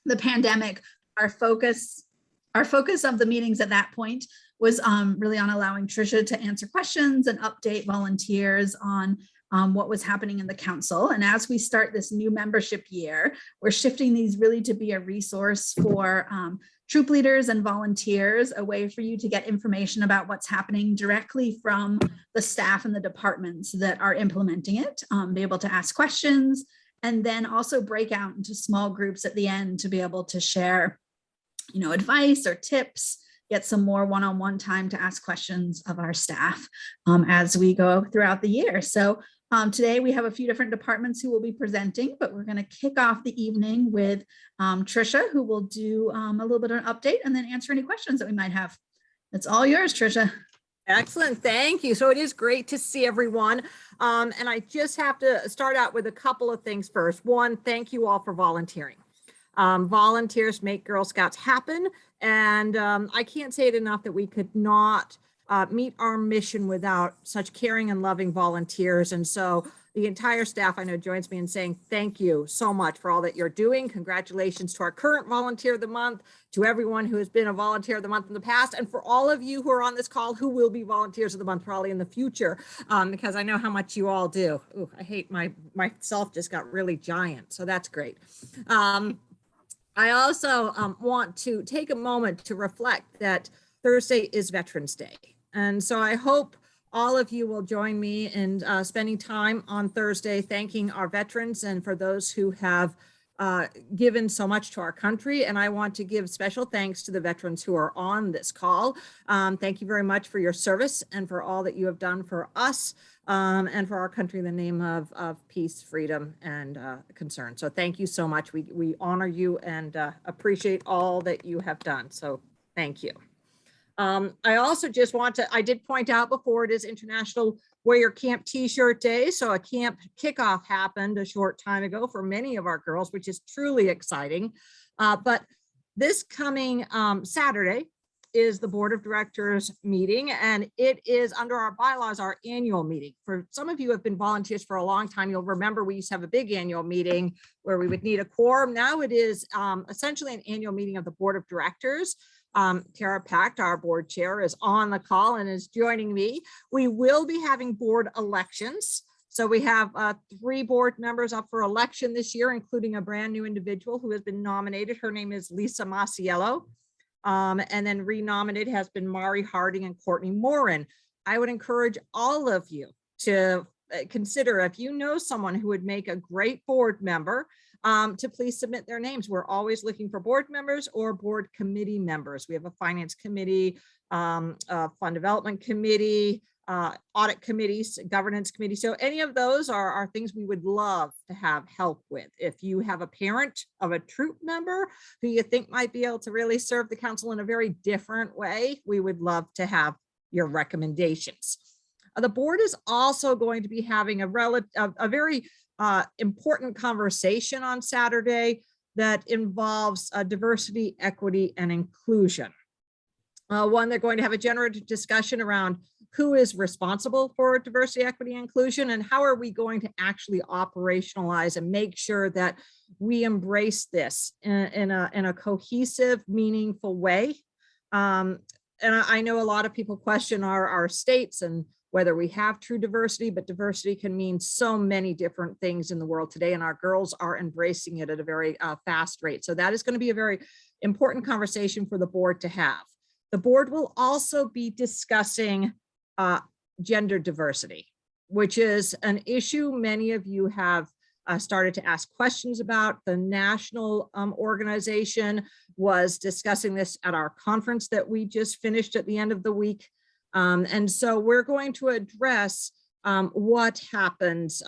the pandemic, our focus of the meetings at that point was really on allowing Tricia to answer questions and update volunteers on what was happening in the council. And as we start this new membership year, we're shifting these really to be a resource for troop leaders and volunteers, a way for you to get information about what's happening directly from the staff and the departments that are implementing it, be able to ask questions, and then also break out into small groups at the end to be able to share, advice or tips, get some more one-on-one time to ask questions of our staff as we go throughout the year. So today we have a few different departments who will be presenting, but we're going to kick off the evening with Tricia, who will do a little bit of an update and then answer any questions that we might have. It's all yours, Tricia. Excellent. Thank you. So it is great to see everyone. And I just have to start out with a couple of things first. One, thank you all for volunteering. Volunteers make Girl Scouts happen. And I can't say it enough that we could not meet our mission without such caring and loving volunteers. And so the entire staff, I know, joins me in saying thank you so much for all that you're doing. Congratulations to our current Volunteer of the Month, to everyone who has been a Volunteer of the Month in the past, and for all of you who are on this call who will be Volunteers of the Month probably in the future, because I know how much you all do. Ooh, I hate myself just got really giant, so that's great. I also want to take a moment to reflect that Thursday is Veterans Day. And so I hope all of you will join me in spending time on Thursday, thanking our veterans and for those who have given so much to our country. And I want to give special thanks to the veterans who are on this call. Thank you very much for your service and for all that you have done for us and for our country in the name of peace, freedom, and concern. So thank you so much. We honor you and appreciate all that you have done. So thank you. I also just I did point out before, it is International Wear Your Camp T-shirt Day. So a camp kickoff happened a short time ago for many of our girls, which is truly exciting. But this coming Saturday is the Board of Directors meeting, and it is under our bylaws, our annual meeting. For some of you who have been volunteers for a long time, you'll remember we used to have a big annual meeting where we would need a quorum. Now it is essentially an annual meeting of the Board of Directors. Tara Pacht, our board chair, is on the call and is joining me. We will be having board elections. So we have 3 board members up for election this year, including a brand new individual who has been nominated. Her name is Lisa Masiello. And then renominated has been Mari Harding and Courtney Morin. I would encourage all of you to consider, if you know someone who would make a great board member, to please submit their names. We're always looking for board members or board committee members. We have a finance committee, a fund development committee, audit committees, governance committee. So any of those are things we would love to have help with. If you have a parent of a troop member who you think might be able to really serve the council in a very different way, we would love to have your recommendations. The board is also going to be having a very important conversation on Saturday that involves diversity, equity, and inclusion. One, they're going to have a general discussion around who is responsible for diversity, equity, and inclusion, and how are we going to actually operationalize and make sure that we embrace this in a cohesive, meaningful way. And I know a lot of people question our states and whether we have true diversity, but diversity can mean so many different things in the world today, and our girls are embracing it at a very fast rate. So that is going to be a very important conversation for the board to have. The board will also be discussing gender diversity, which is an issue many of you have started to ask questions about. The national organization was discussing this at our conference that we just finished at the end of the week. And so we're going to address what happens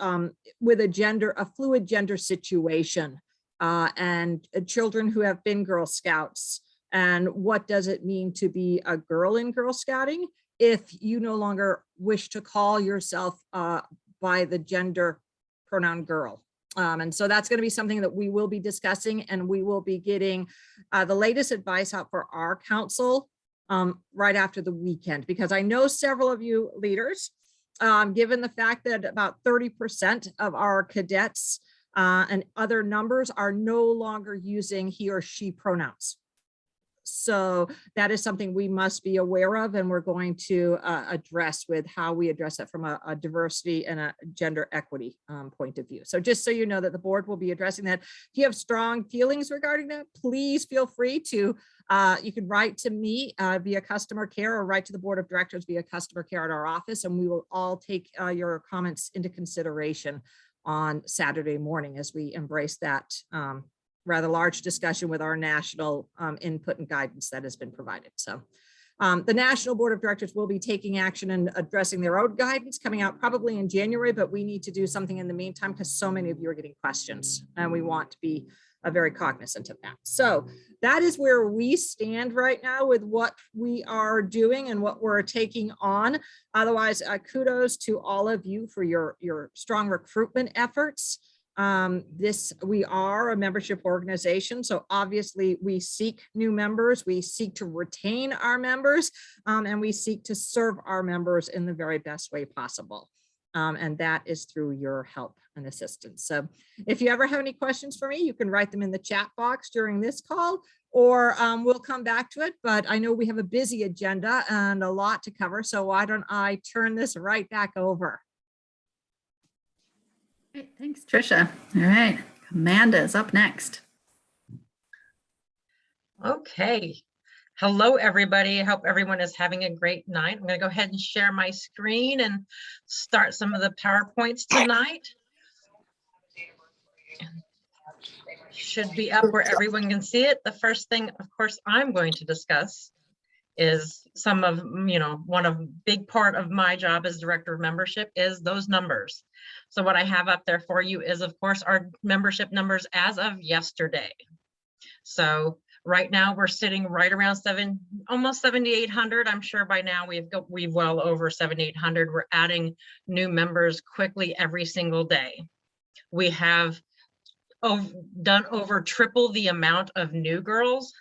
with a fluid gender situation and children who have been Girl Scouts, and what does it mean to be a girl in Girl Scouting if you no longer wish to call yourself by the gender pronoun girl. And so that's going to be something that we will be discussing, and we will be getting the latest advice out for our council right after the weekend, because I know several of you leaders, given the fact that about 30% of our cadets and other numbers are no longer using he or she pronouns. So that is something we must be aware of, and we're going to address with how we address it from a diversity and a gender equity point of view. So just so you know that the board will be addressing that. If you have strong feelings regarding that, please feel free to, you can write to me via customer care, or write to the board of directors via customer care at our office, and we will all take your comments into consideration on Saturday morning as we embrace that rather large discussion with our national input and guidance that has been provided. So the National Board of Directors will be taking action and addressing their own guidance coming out probably in January, but we need to do something in the meantime because so many of you are getting questions and we want to be very cognizant of that. So that is where we stand right now with what we are doing and what we're taking on. Otherwise, kudos to all of you for your strong recruitment efforts. We are a membership organization, so obviously we seek new members, we seek to retain our members, and we seek to serve our members in the very best way possible. And that is through your help and assistance. So if you ever have any questions for me, you can write them in the chat box during this call, or we'll come back to it. But I know we have a busy agenda and a lot to cover, so why don't I turn this right back over? Great, thanks, Tricia. All right, Amanda's up next. Okay. Hello, everybody. I hope everyone is having a great night. I'm going to go ahead and share my screen and start some of the PowerPoints tonight. Should be up where everyone can see it. The first thing, of course, I'm going to discuss is some of, one of big part of my job as director of membership is those numbers. So what I have up there for you is, of course, our membership numbers as of yesterday. So right now we're sitting right around almost 7,800. I'm sure by now we've well over 7,800. We're adding new members quickly every single day. We have done over triple the amount of new girls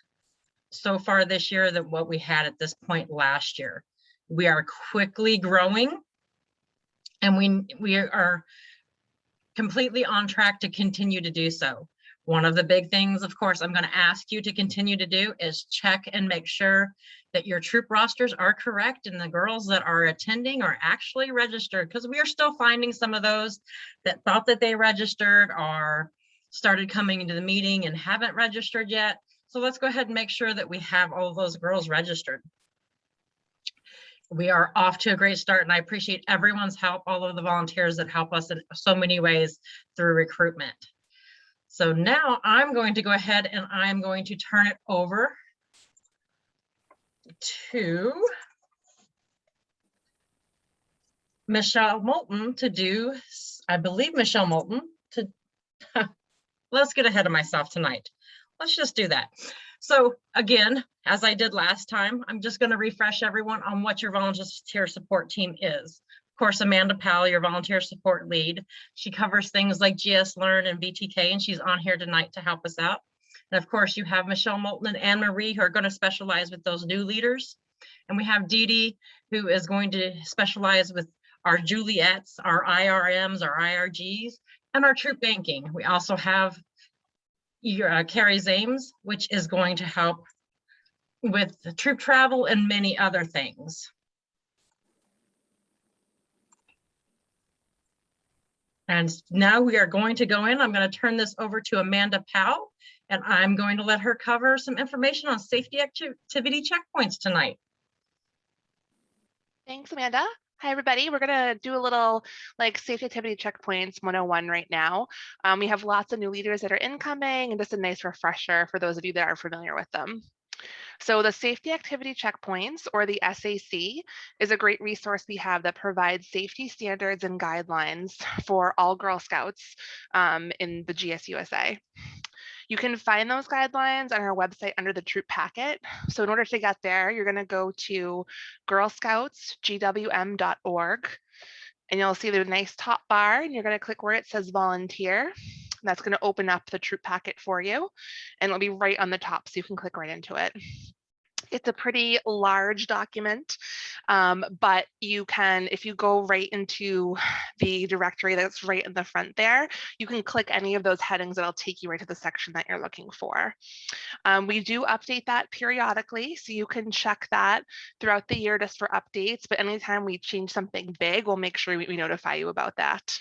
so far this year than what we had at this point last year. We are quickly growing, and we are completely on track to continue to do so. One of the big things, of course, I'm going to ask you to continue to do is check and make sure that your troop rosters are correct and the girls that are attending are actually registered, because we are still finding some of those that thought that they registered or started coming into the meeting and haven't registered yet. So let's go ahead and make sure that we have all of those girls registered. We are off to a great start, and I appreciate everyone's help, all of the volunteers that help us in so many ways through recruitment. So now I'm going to go ahead and I'm going to turn it over to Michelle Moulton to do, I believe Michelle Moulton to, let's get ahead of myself tonight. Let's just do that. So again, as I did last time, I'm just going to refresh everyone on what your volunteer support team is. Of course, Amanda Powell, your volunteer support lead. She covers things like GS Learn and VTK, and she's on here tonight to help us out. And of course, you have Michelle Moulton and Anne Marie, who are going to specialize with those new leaders. And we have Dee Dee, who is going to specialize with our Juliets, our IRMs, our IRGs, and our troop banking. We also have Carrie Zames, which is going to help with the troop travel and many other things. And now we are going to go in. I'm going to turn this over to Amanda Powell, and I'm going to let her cover some information on safety activity checkpoints tonight. Thanks, Amanda. Hi, everybody. We're going to do a little safety activity checkpoints 101 right now. We have lots of new leaders that are incoming, and just a nice refresher for those of you that are familiar with them. So the safety activity checkpoints, or the SAC, is a great resource we have that provides safety standards and guidelines for all Girl Scouts in the GSUSA. You can find those guidelines on our website under the troop packet. So in order to get there, you're going to go to girlscoutsgwm.org, and you'll see the nice top bar, and you're going to click where it says volunteer. That's going to open up the troop packet for you, and it'll be right on the top, so you can click right into it. It's a pretty large document. But you can, if you go right into the directory that's right in the front there, you can click any of those headings that'll take you right to the section that you're looking for. We do update that periodically, so you can check that throughout the year just for updates, but anytime we change something big, we'll make sure we notify you about that.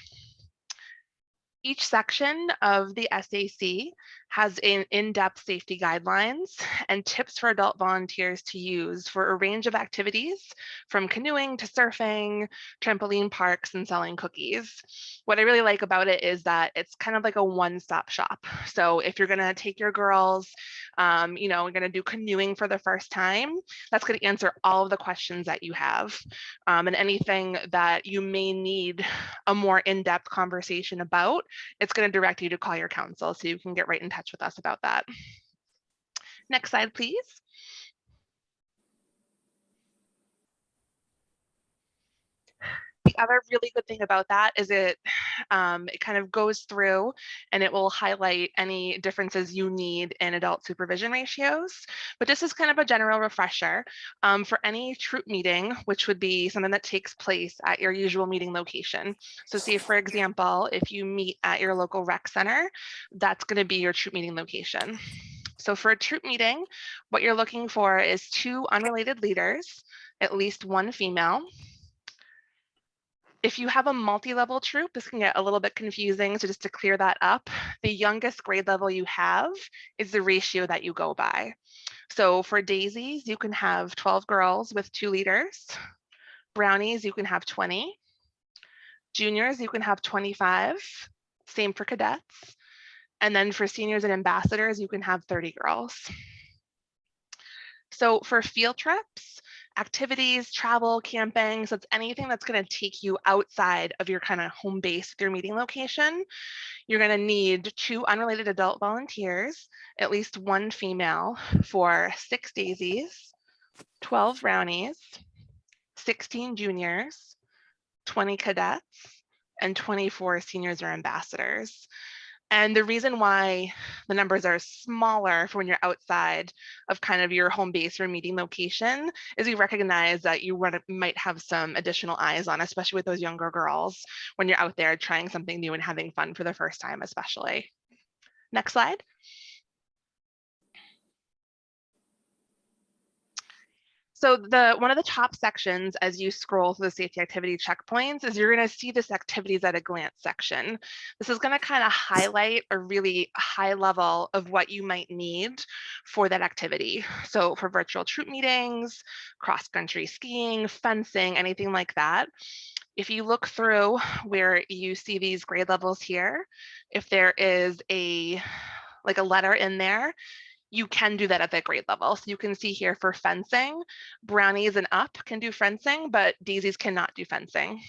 Each section of the SAC has an in-depth safety guidelines and tips for adult volunteers to use for a range of activities, from canoeing to surfing, trampoline parks, and selling cookies. What I really like about it is that it's kind of like a one-stop shop. So if you're gonna take your girls, you know, you're gonna do canoeing for the first time, that's gonna answer all of the questions that you have. And anything that you may need a more in-depth conversation about, it's going to direct you to call your council, so you can get right in touch with us about that. Next slide, please. The other really good thing about that is it kind of goes through and it will highlight any differences you need in adult supervision ratios. But this is kind of a general refresher for any troop meeting, which would be something that takes place at your usual meeting location. So say, for example, if you meet at your local rec center, that's going to be your troop meeting location. So for a troop meeting, what you're looking for is 2 unrelated leaders, at least 1 female. If you have a multi-level troop, this can get a little bit confusing. So just to clear that up, the youngest grade level you have is the ratio that you go by. So for daisies, you can have 12 girls with 2 leaders. Brownies, you can have 20. Juniors, you can have 25. Same for cadets. And then for seniors and ambassadors, you can have 30 girls. So for field trips, activities, travel, camping, so it's anything that's going to take you outside of your kind of home base with your meeting location, you're going to need 2 unrelated adult volunteers, at least 1 female, for 6 daisies, 12 brownies, 16 juniors, 20 cadets, and 24 seniors or ambassadors. And the reason why the numbers are smaller for when you're outside of kind of your home base or meeting location is we recognize that you might have some additional eyes on, especially with those younger girls, when you're out there trying something new and having fun for the first time, especially. Next slide. So one of the top sections as you scroll through the safety activity checkpoints is you're going to see this activities at a glance section. This is going to kind of highlight a really high level of what you might need for that activity. So for virtual troop meetings, cross-country skiing, fencing, anything like that. If you look through where you see these grade levels here, if there is a letter in there, you can do that at that grade level. So you can see here for fencing, brownies and up can do fencing, but daisies cannot do fencing.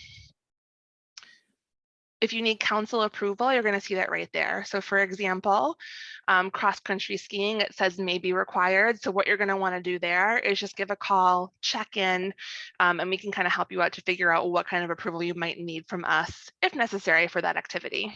If you need council approval, you're going to see that right there. So for example, cross-country skiing, it says may be required. So what you're going to want to do there is just give a call, check in, and we can kind of help you out to figure out what kind of approval you might need from us if necessary for that activity.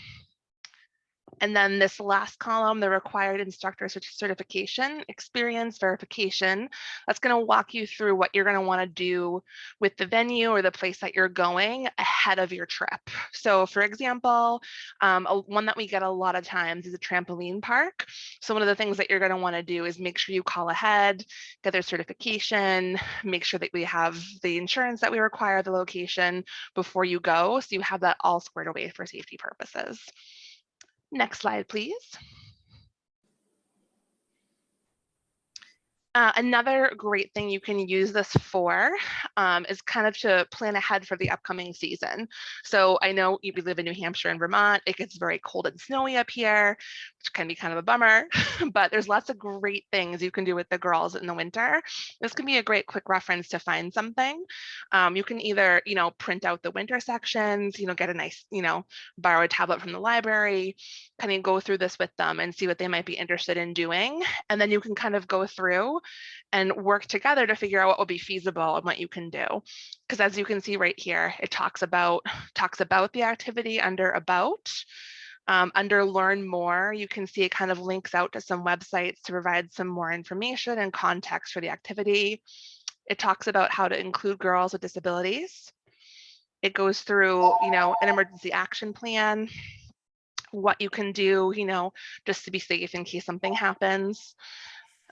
And then this last column, the required instructor certification, experience verification, that's going to walk you through what you're going to want to do with the venue or the place that you're going ahead of your trip. So for example, one that we get a lot of times is a trampoline park. So one of the things that you're going to want to do is make sure you call ahead, get their certification, make sure that we have the insurance that we require at the location before you go. So you have that all squared away for safety purposes. Next slide, please. Another great thing you can use this for is kind of to plan ahead for the upcoming season. So I know we live in New Hampshire and Vermont. It gets very cold and snowy up here, which can be kind of a bummer, but there's lots of great things you can do with the girls in the winter. This can be a great quick reference to find something. You can either, print out the winter sections, get a nice, borrow a tablet from the library, kind of go through this with them and see what they might be interested in doing. And then you can kind of go through and work together to figure out what will be feasible and what you can do. Because as you can see right here, it talks about the activity under about. Under learn more, you can see it kind of links out to some websites to provide some more information and context for the activity. It talks about how to include girls with disabilities. It goes through, an emergency action plan, what you can do, just to be safe in case something happens.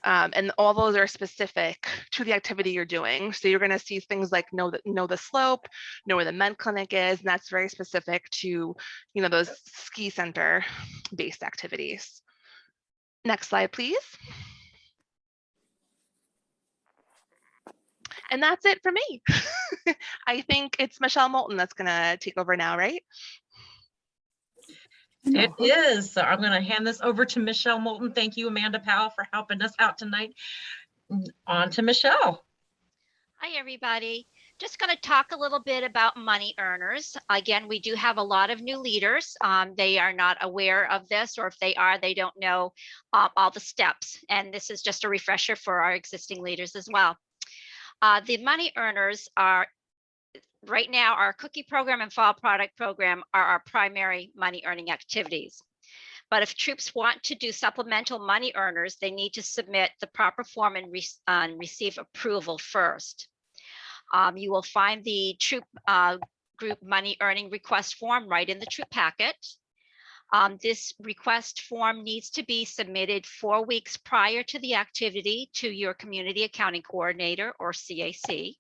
And all those are specific to the activity you're doing. So you're going to see things like know the slope, know where the med clinic is, and that's very specific to, those ski center based activities. Next slide, please. And that's it for me. I think it's Michelle Moulton that's going to take over now, right? It is. So I'm going to hand this over to Michelle Moulton. Thank you, Amanda Powell, for helping us out tonight. On to Michelle. Hi, everybody. Just going to talk a little bit about money earners. Again, we do have a lot of new leaders. They are not aware of this, or if they are, they don't know all the steps. And this is just a refresher for our existing leaders as well. The money earners are right now, our cookie program and fall product program are our primary money earning activities. But if troops want to do supplemental money earners, they need to submit the proper form and receive approval first. You will find the troop group money earning request form right in the troop packet. This request form needs to be submitted 4 weeks prior to the activity to your community accounting coordinator or CAC.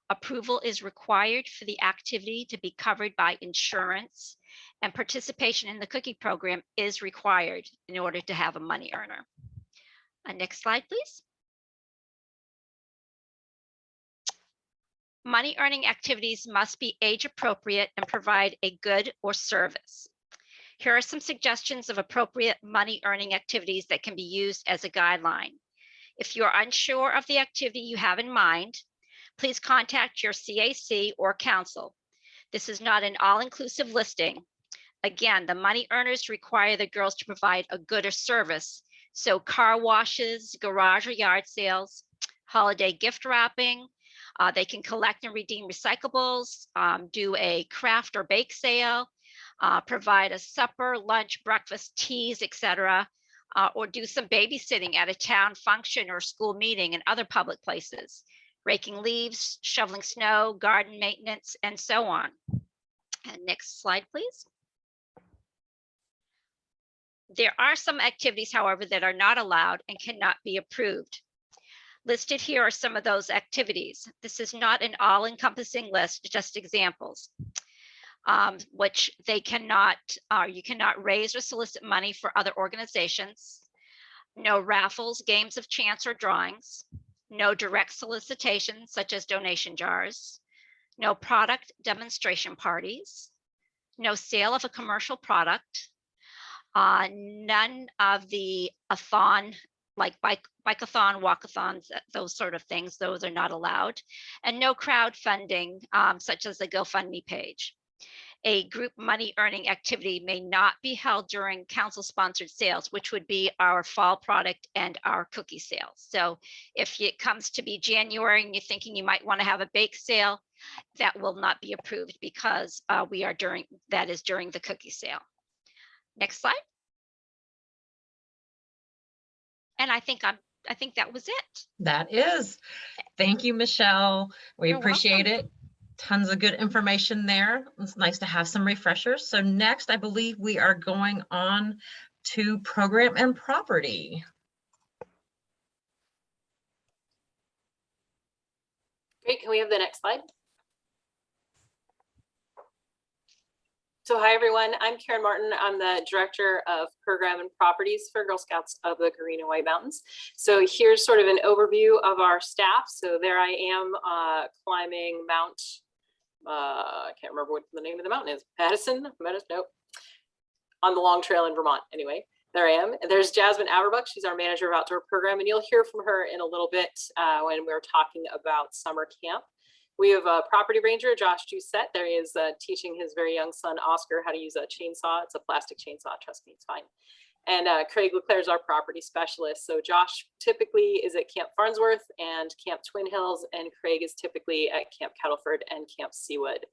Approval is required for the activity to be covered by insurance, and participation in the cookie program is required in order to have a money earner. Next slide, please. Money earning activities must be age appropriate and provide a good or service. Here are some suggestions of appropriate money earning activities that can be used as a guideline. If you're unsure of the activity you have in mind, please contact your CAC or council. This is not an all-inclusive listing. Again, the money earners require the girls to provide a good or service. So car washes, garage or yard sales, holiday gift wrapping, they can collect and redeem recyclables, do a craft or bake sale, provide a supper, lunch, breakfast, teas, etc., or do some babysitting at a town function or school meeting and other public places. Raking leaves, shoveling snow, garden maintenance, and so on. And next slide, please. There are some activities, however, that are not allowed and cannot be approved. Listed here are some of those activities. This is not an all-encompassing list, just examples, which they cannot, you cannot raise or solicit money for other organizations. No raffles, games of chance, or drawings. No direct solicitation, such as donation jars. No product demonstration parties. No sale of a commercial product. None of the a-thon, like bike-a-thon, walk-a-thons, those sort of things, those are not allowed. And no crowdfunding, such as the GoFundMe page. A group money earning activity may not be held during council sponsored sales, which would be our fall product and our cookie sales. So if it comes to be January and you're thinking you might want to have a bake sale, that will not be approved because that is during the cookie sale. Next slide. And I think that was it. That is. Thank you, Michelle. We You're appreciate welcome. it. Tons of good information there. It's nice to have some refreshers. So next, I believe we are going on to program and property. Great, can we have the next slide? So hi everyone, I'm Karen Martin. I'm the Director of Program and Properties for Girl Scouts of the Green and White Mountains. So here's sort of an overview of our staff. So there I am climbing Mount, I can't remember what the name of the mountain is. Nope. On the Long Trail in Vermont, anyway. There I am. And there's Jasmine Averbuck. She's our manager of outdoor program, and you'll hear from her in a little bit when we're talking about summer camp. We have a property ranger, Josh Doucette. There he is teaching his very young son, Oscar, how to use a chainsaw. It's a plastic chainsaw, trust me, it's fine. And Craig Leclerc is our property specialist. So Josh typically is at Camp Farnsworth and Camp Twin Hills, and Craig is typically at Camp Kettleford and Camp Seawood.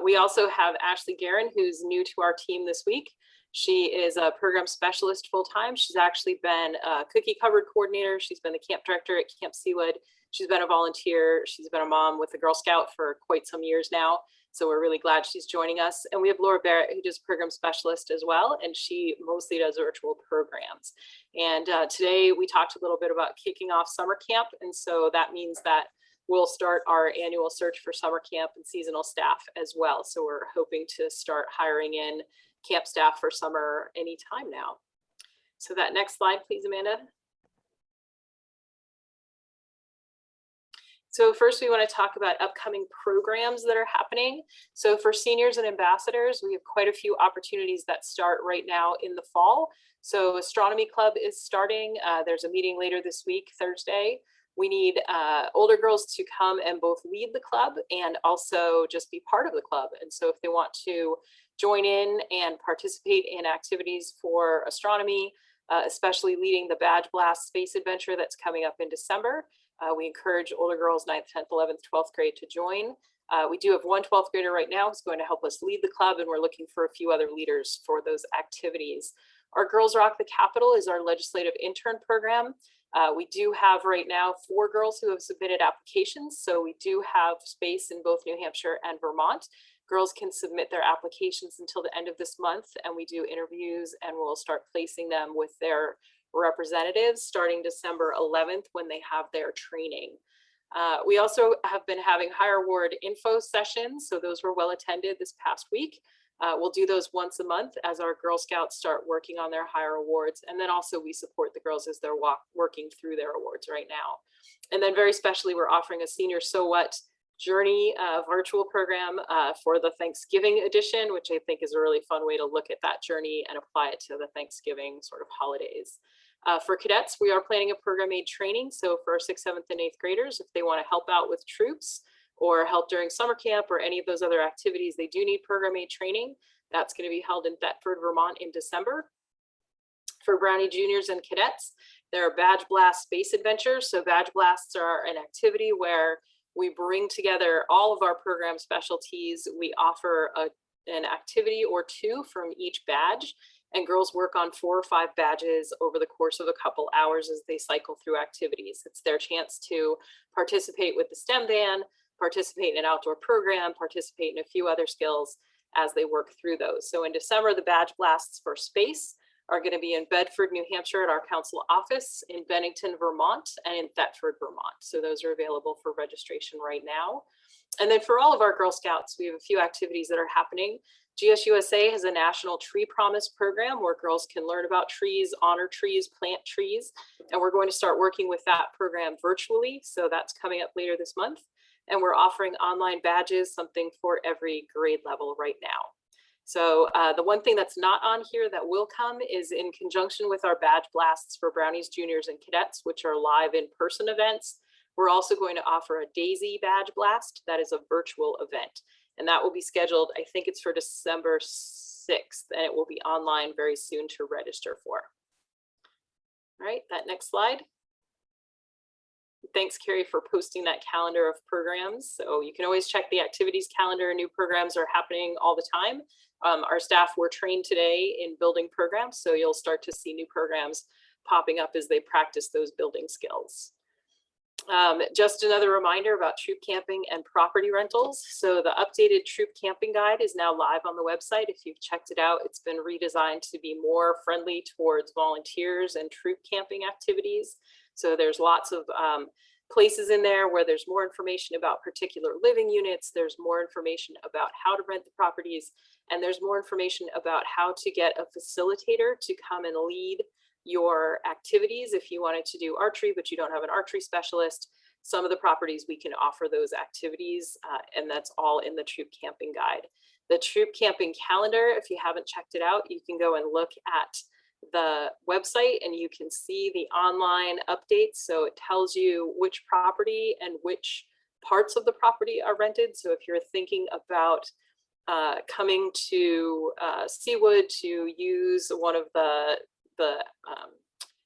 We also have Ashley Guerin, who's new to our team this week. She is a program specialist full-time. She's actually been a cookie cupboard coordinator. She's been the camp director at Camp Seawood. She's been a volunteer. She's been a mom with the Girl Scout for quite some years now. So we're really glad she's joining us. And we have Laura Barrett, who does program specialist as well. And she mostly does virtual programs. And today we talked a little bit about kicking off summer camp. And so that means that we'll start our annual search for summer camp and seasonal staff as well. So we're hoping to start hiring in camp staff for summer anytime now. So that next slide, please, Amanda. So first we want to talk about upcoming programs that are happening. So for seniors and ambassadors, we have quite a few opportunities that start right now in the fall. So Astronomy Club is starting. There's a meeting later this week, Thursday. We need older girls to come and both lead the club and also just be part of the club. And so if they want to join in and participate in activities for astronomy, especially leading the Badge Blast Space Adventure that's coming up in December, we encourage older girls 9th, 10th, 11th, 12th grade to join. We do have one 12th grader right now who's going to help us lead the club, and we're looking for a few other leaders for those activities. Our Girls Rock the Capitol is our legislative intern program. We do have right now 4 girls who have submitted applications. So we do have space in both New Hampshire and Vermont. Girls can submit their applications until the end of this month, and we do interviews, and we'll start placing them with their representatives starting December 11th when they have their training. We also have been having higher award info sessions. So those were well attended this past week. We'll do those once a month as our Girl Scouts start working on their higher awards. And then also we support the girls as they're working through their awards right now. And then very specially, we're offering a senior So What Journey virtual program for the Thanksgiving edition, which I think is a really fun way to look at that journey and apply it to the Thanksgiving sort of holidays. For cadets, we are planning a program aid training. So for 6th, 7th, and 8th graders, if they want to help out with troops or help during summer camp or any of those other activities, they do need program aid training. That's going to be held in Thetford, Vermont in December. For Brownie juniors and cadets, there are Badge Blast Space Adventures. So Badge Blasts are an activity where we bring together all of our program specialties. We offer an activity or 2 from each badge, and girls work on 4 or 5 badges over the course of a couple hours as they cycle through activities. It's their chance to participate with the STEM van, participate in an outdoor program, participate in a few other skills as they work through those. So in December, the Badge Blasts for Space are going to be in Bedford, New Hampshire at our council office, in Bennington, Vermont, and in Thetford, Vermont. So those are available for registration right now. And then for all of our Girl Scouts, we have a few activities that are happening. GSUSA has a National Tree Promise program where girls can learn about trees, honor trees, plant trees. And we're going to start working with that program virtually. So that's coming up later this month. And we're offering online badges, something for every grade level right now. So the one thing that's not on here that will come is in conjunction with our Badge Blasts for Brownies, Juniors, and Cadets, which are live in-person events. We're also going to offer a Daisy Badge Blast that is a virtual event. And that will be scheduled, I think it's for December 6th, and it will be online very soon to register for. All right, that next slide. Thanks, Carrie, for posting that calendar of programs. So you can always check the activities calendar. New programs are happening all the time. Our staff were trained today in building programs, so you'll start to see new programs popping up as they practice those building skills. Just another reminder about troop camping and property rentals. So the updated troop camping guide is now live on the website. If you've checked it out, it's been redesigned to be more friendly towards volunteers and troop camping activities. So there's lots of places in there where there's more information about particular living units. There's more information about how to rent the properties, and there's more information about how to get a facilitator to come and lead your activities. If you wanted to do archery, but you don't have an archery specialist, some of the properties we can offer those activities, and that's all in the troop camping guide. The troop camping calendar, if you haven't checked it out, you can go and look at the website and you can see the online updates. So it tells you which property and which parts of the property are rented. So if you're thinking about coming to Seawood to use one of the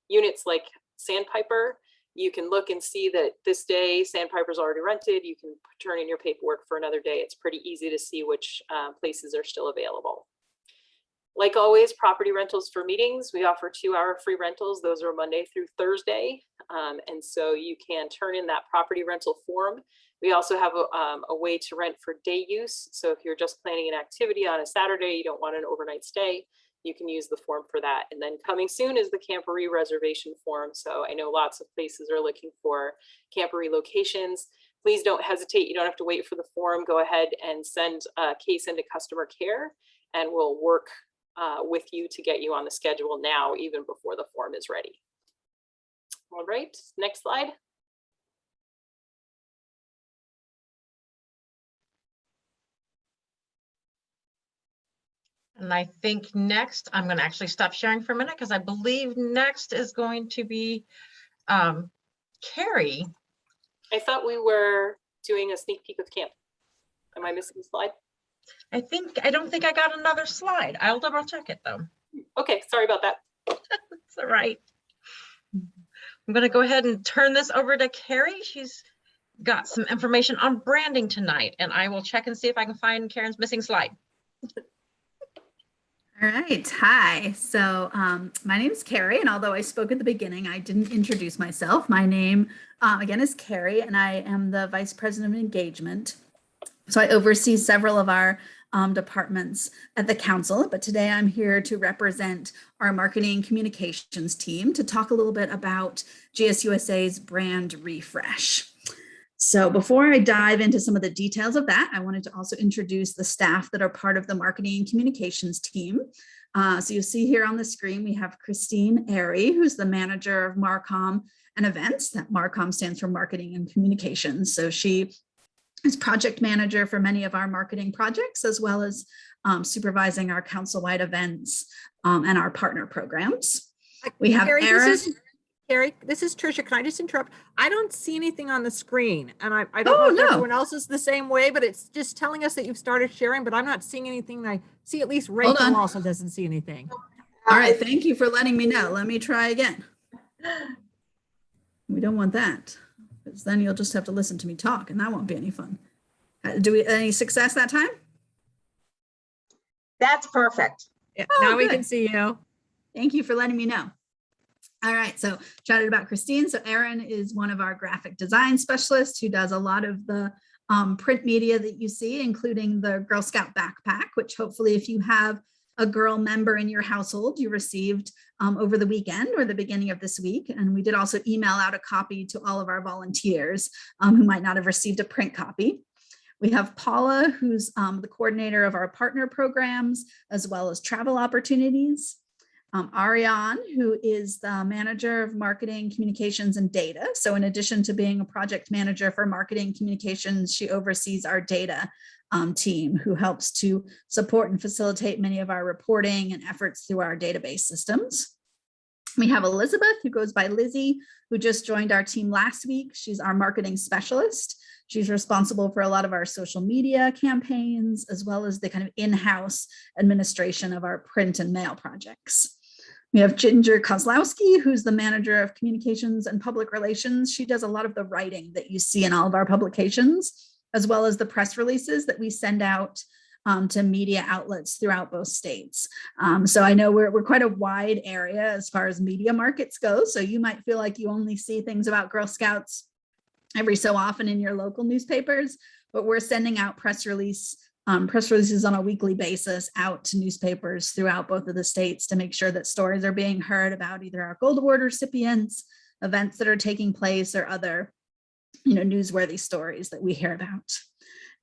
units like Sandpiper, you can look and see that this day Sandpiper's already rented. You can turn in your paperwork for another day. It's pretty easy to see which places are still available. Like always, property rentals for meetings. We offer 2-hour free rentals. Those are Monday through Thursday. And so you can turn in that property rental form. We also have a way to rent for day use. So if you're just planning an activity on a Saturday, you don't want an overnight stay, you can use the form for that. And then coming soon is the camperee reservation form. So I know lots of places are looking for camperee locations. Please don't hesitate. You don't have to wait for the form. Go ahead and send a case into customer care, and we'll work with you to get you on the schedule now, even before the form is ready. All right, next slide. And I think next, I'm going to actually stop sharing for a minute because I believe next is going to be Carrie. I thought we were doing a sneak peek of camp. Am I missing a slide? I don't think I got another slide. I'll double check it though. Okay, sorry about that. That's all right. I'm going to go ahead and turn this over to Carrie. She's got some information on branding tonight, and I will check and see if I can find Karen's missing slide. All right. Hi. So my name is Carrie, and although I spoke at the beginning, I didn't introduce myself. My name, again, is Carrie, and I am the Vice President of Engagement. So I oversee several of our departments at the council, but today I'm here to represent our marketing communications team to talk a little bit about GSUSA's brand refresh. So before I dive into some of the details of that, I wanted to also introduce the staff that are part of the marketing and communications team. So you'll see here on the screen, we have Christine Airy, who's the manager of Marcom and events. That Marcom stands for marketing and communications. So she is project manager for many of our marketing projects, as well as supervising our council-wide events and our partner programs. We have Erin. Carrie, this is Tricia. Can I just interrupt? I don't see anything on the screen, and I don't know if everyone else is the same way, but it's just telling us that you've started sharing, but I'm not seeing anything. I see at least Rachel also doesn't see anything. All right, thank you for letting me know. Let me try again. We don't want that, because then you'll just have to listen to me talk, and that won't be any fun. Do we any success that time? That's perfect. Yeah, now we can see you. Thank you for letting me know. All right, so chatted about Christine. So Erin is one of our graphic design specialists who does a lot of the print media that you see, including the Girl Scout backpack, which hopefully if you have a girl member in your household, you received over the weekend or the beginning of this week. And we did also email out a copy to all of our volunteers who might not have received a print copy. We have Paula, who's the coordinator of our partner programs, as well as travel opportunities. Ariane, who is the manager of marketing, communications, and data. So in addition to being a project manager for marketing communications, she oversees our data team, who helps to support and facilitate many of our reporting and efforts through our database systems. We have Elizabeth, who goes by Lizzie, who just joined our team last week. She's our marketing specialist. She's responsible for a lot of our social media campaigns, as well as the kind of in-house administration of our print and mail projects. We have Ginger Kozlowski, who's the manager of communications and public relations. She does a lot of the writing that you see in all of our publications, as well as the press releases that we send out to media outlets throughout both states. So I know we're quite a wide area as far as media markets go. So you might feel like you only see things about Girl Scouts every so often in your local newspapers, but we're sending out press releases on a weekly basis out to newspapers throughout both of the states to make sure that stories are being heard about either our Gold Award recipients, events that are taking place, or other, newsworthy stories that we hear about.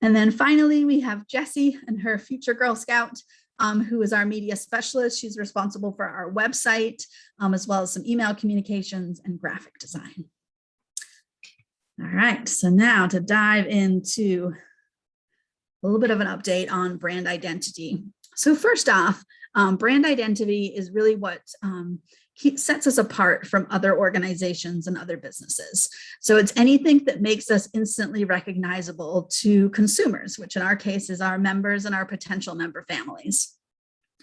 And then finally, we have Jessie and her future Girl Scout, who is our media specialist. She's responsible for our website, as well as some email communications and graphic design. All right, so now to dive into a little bit of an update on brand identity. So first off, brand identity is really what sets us apart from other organizations and other businesses. So it's anything that makes us instantly recognizable to consumers, which in our case is our members and our potential member families.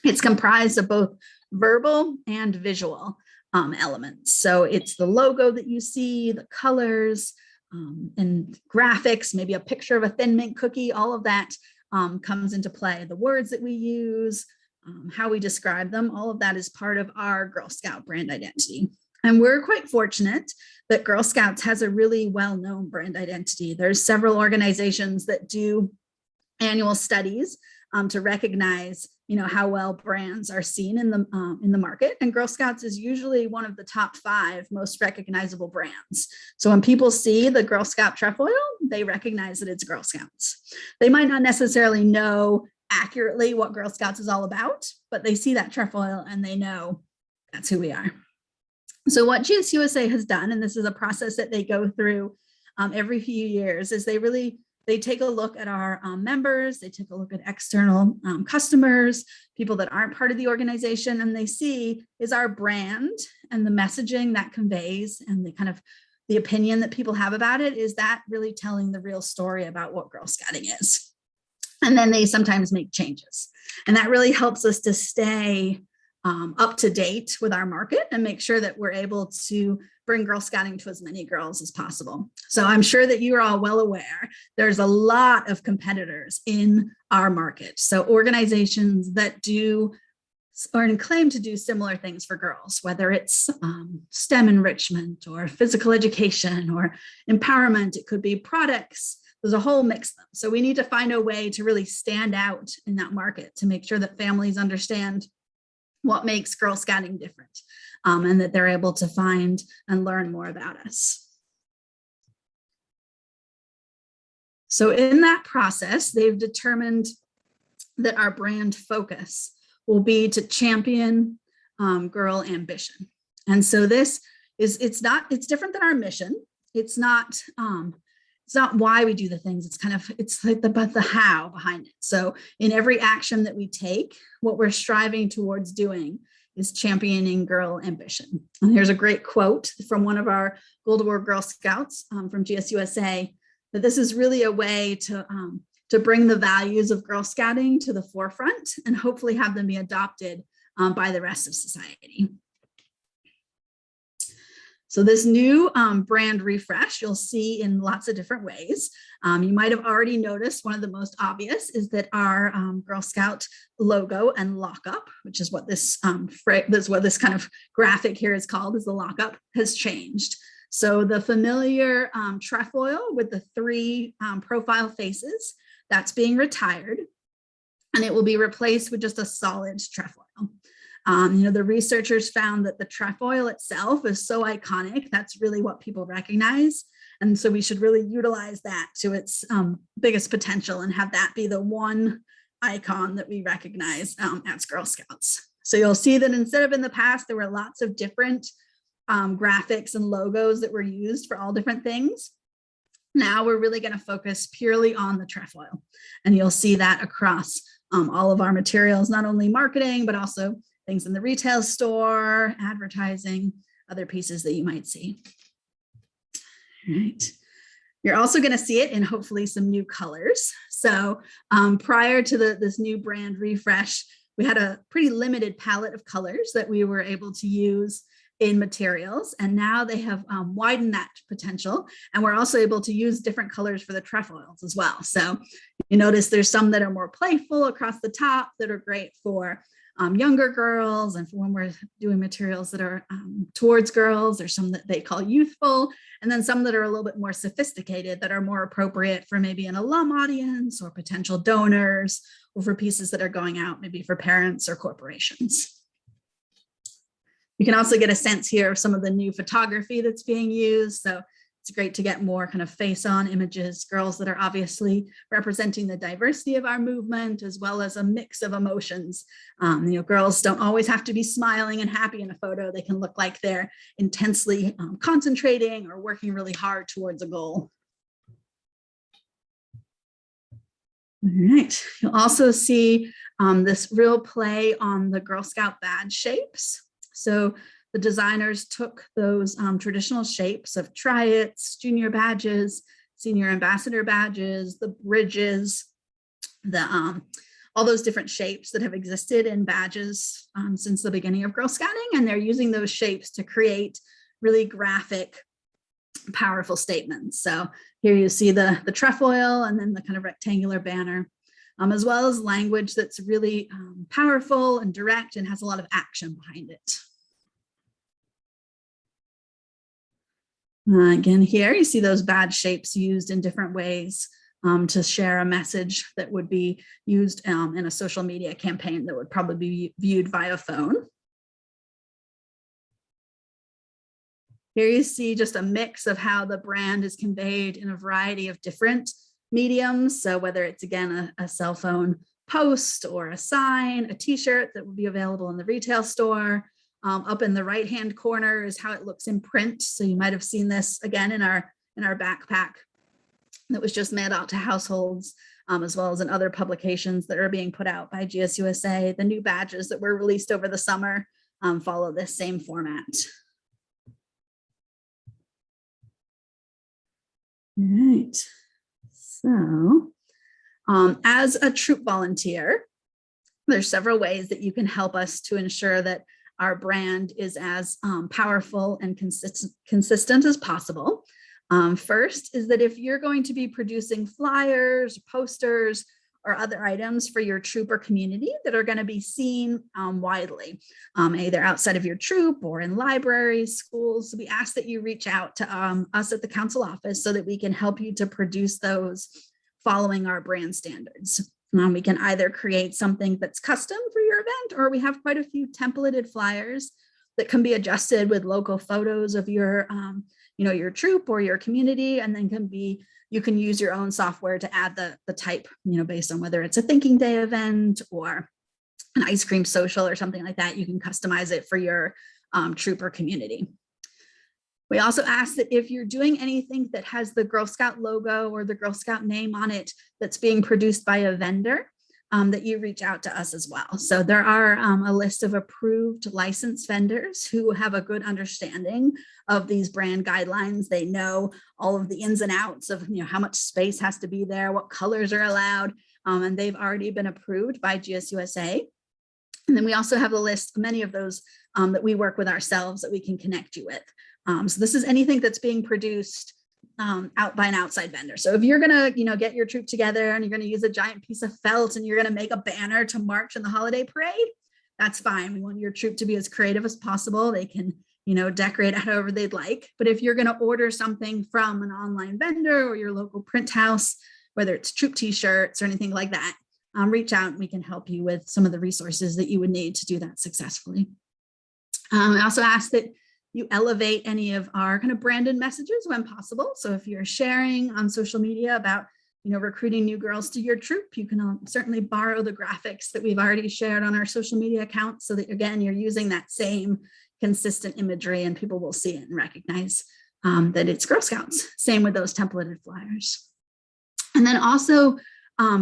It's comprised of both verbal and visual elements. So it's the logo that you see, the colors, and graphics, maybe a picture of a Thin Mint cookie, all of that comes into play. The words that we use, how we describe them, all of that is part of our Girl Scout brand identity. And we're quite fortunate that Girl Scouts has a really well-known brand identity. There's several organizations that do annual studies to recognize, how well brands are seen in the market. And Girl Scouts is usually one of the top 5 most recognizable brands. So when people see the Girl Scout trefoil, they recognize that it's Girl Scouts. They might not necessarily know accurately what Girl Scouts is all about, but they see that trefoil and they know that's who we are. So what GSUSA has done, and this is a process that they go through every few years, is they take a look at our members, they take a look at external customers, people that aren't part of the organization, and they see, is our brand and the messaging that conveys and the opinion that people have about it, is that really telling the real story about what Girl Scouting is? And then they sometimes make changes. And that really helps us to stay up to date with our market and make sure that we're able to bring Girl Scouting to as many girls as possible. So I'm sure that you are all well aware, there's a lot of competitors in our market. So organizations that do or claim to do similar things for girls, whether it's STEM enrichment or physical education or empowerment, it could be products. There's a whole mix of them. So we need to find a way to really stand out in that market to make sure that families understand what makes Girl Scouting different, and that they're able to find and learn more about us. So in that process, they've determined that our brand focus will be to champion girl ambition. And so this is, it's different than our mission. It's not why we do the things. It's like the how behind it. So in every action that we take, what we're striving towards doing is championing girl ambition. And here's a great quote from one of our Gold Award Girl Scouts from GSUSA, that this is really a way to bring the values of Girl Scouting to the forefront and hopefully have them be adopted by the rest of society. So this new brand refresh, you'll see in lots of different ways. You might have already noticed one of the most obvious is that our Girl Scout logo and lockup, which is what this kind of graphic here is called, is the lockup, has changed. So the familiar trefoil with the 3 profile faces, that's being retired, and it will be replaced with just a solid trefoil. The researchers found that the trefoil itself is so iconic. That's really what people recognize. And so we should really utilize that to its biggest potential and have that be the one icon that we recognize as Girl Scouts. So you'll see that instead of in the past, there were lots of different graphics and logos that were used for all different things. Now we're really going to focus purely on the trefoil. And you'll see that across all of our materials, not only marketing, but also things in the retail store, advertising, other pieces that you might see. All right. You're also going to see it in hopefully some new colors. So prior to this new brand refresh, we had a pretty limited palette of colors that we were able to use in materials. And now they have widened that potential. And we're also able to use different colors for the trefoils as well. So you notice there's some that are more playful across the top that are great for younger girls, and for when we're doing materials that are towards girls. There's some that they call youthful, and then some that are a little bit more sophisticated that are more appropriate for maybe an alum audience or potential donors, or for pieces that are going out maybe for parents or corporations. You can also get a sense here of some of the new photography that's being used. So it's great to get more kind of face-on images, girls that are obviously representing the diversity of our movement, as well as a mix of emotions. Girls don't always have to be smiling and happy in a photo. They can look like they're intensely concentrating or working really hard towards a goal. All right, you'll also see this real play on the Girl Scout badge shapes. So the designers took those traditional shapes of triets, junior badges, senior ambassador badges, the bridges, all those different shapes that have existed in badges since the beginning of Girl Scouting. And they're using those shapes to create really graphic, powerful statements. So here you see the trefoil and then the kind of rectangular banner. as well as language that's really powerful and direct and has a lot of action behind it. Again, here you see those badge shapes used in different ways to share a message that would be used in a social media campaign that would probably be viewed via phone. Here you see just a mix of how the brand is conveyed in a variety of different mediums. So whether it's, again, a cell phone post or a sign, a t-shirt that will be available in the retail store. Up in the right-hand corner is how it looks in print. So you might have seen this again in our backpack that was just mailed out to households, as well as in other publications that are being put out by GSUSA. The new badges that were released over the summer follow this same format. All right. So as a troop volunteer, there's several ways that you can help us to ensure that our brand is as powerful and consistent as possible. First is that if you're going to be producing flyers, posters, or other items for your troop or community that are going to be seen widely, either outside of your troop or in libraries, schools, we ask that you reach out to us at the council office so that we can help you to produce those following our brand standards. We can either create something that's custom for your event, or we have quite a few templated flyers that can be adjusted with local photos of your, your troop or your community, and then you can use your own software to add the type, based on whether it's a thinking day event or an ice cream social or something like that. You can customize it for your troop or community. We also ask that if you're doing anything that has the Girl Scout logo or the Girl Scout name on it that's being produced by a vendor, that you reach out to us as well. So there are a list of approved licensed vendors who have a good understanding of these brand guidelines. They know all of the ins and outs of how much space has to be there, what colors are allowed, and they've already been approved by GSUSA. And then we also have a list, many of those that we work with ourselves that we can connect you with. So this is anything that's being produced out by an outside vendor. So if you're gonna, get your troop together and you're gonna use a giant piece of felt and you're gonna make a banner to march in the holiday parade, that's fine. We want your troop to be as creative as possible. They can, decorate however they'd like. But if you're gonna order something from an online vendor or your local print house, whether it's troop t-shirts or anything like that, reach out and we can help you with some of the resources that you would need to do that successfully. I also ask that you elevate any of our kind of branded messages when possible. So if you're sharing on social media about, recruiting new girls to your troop, you can certainly borrow the graphics that we've already shared on our social media accounts so that, again, you're using that same consistent imagery and people will see it and recognize that it's Girl Scouts. Same with those templated flyers. And then also,